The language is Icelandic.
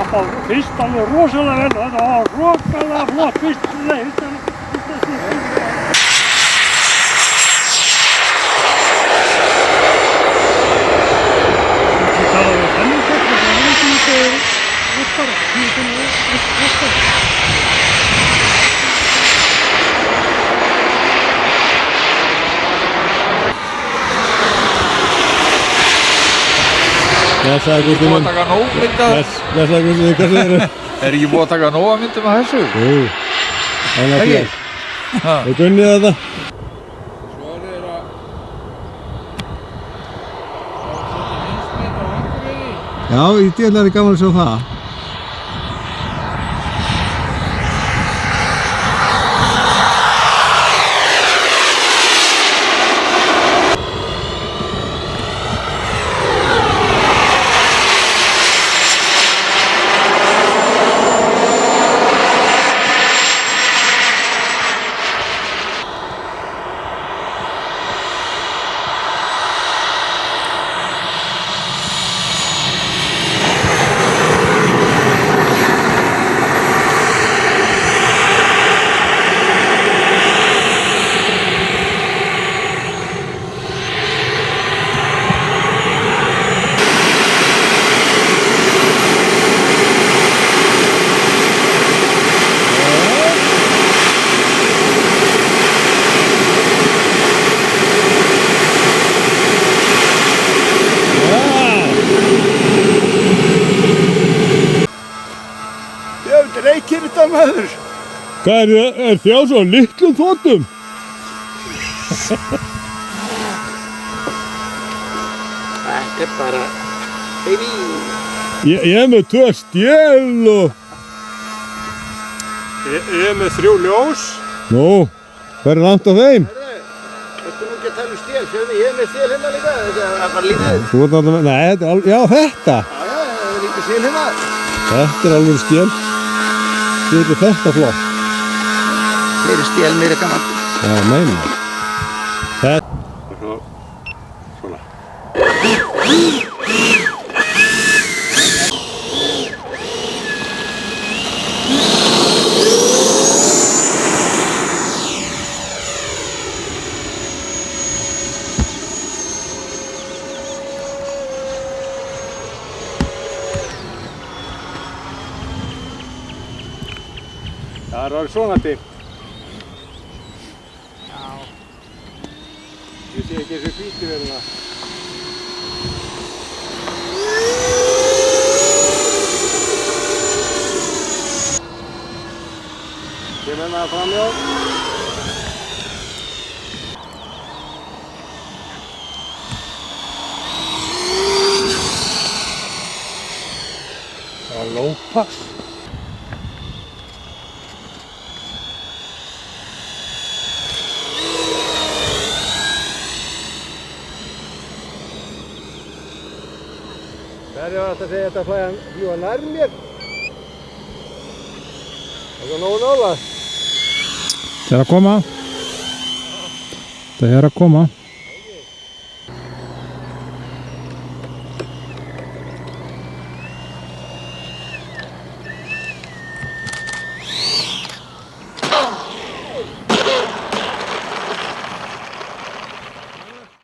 Þetta fyrst alveg rosalega vel, þetta var rosalega flott fyrst. Blessaði Gústi minn. Er ekki búið að taka nóg mynd af... Blessaði Gústi minn, hvað segir þau? Er ekki búið að taka nóg af myndum af þessu? Jú, það er náttúrulega. Þau gunnið þetta. Svo er þeir að... setja heimsmet á Akureyri. Já, í dýrlega er gaman að sjá það. Reykir þetta maður. Hvað er þið á svo litlum þotum? Þetta er bara, baby. Ég er með 2 stjél og... Ég er með 3 ljós. Nú, hvað er langt á þeim? Þetta nú ekki að tala stjél, sérðu, ég er með stjél hérna líka. Þetta er bara lítið. Þú ert náttúrulega með... Nei, þetta er alveg... Já, þetta! Já, það er líka stjél hérna. Þetta er alveg stjél. Þetta er þetta flott. Fleiri stjél, meira gaman. Já, meina. Þetta... Svona. Það er svona dimmt. Já. Ég sé ekki þessu hvíti verðina. Kemur það framjá. Það var lópass. Það er alltaf að segja þetta að fljúga nær mér. Það er nógu nála. Það er að koma. Það er að koma.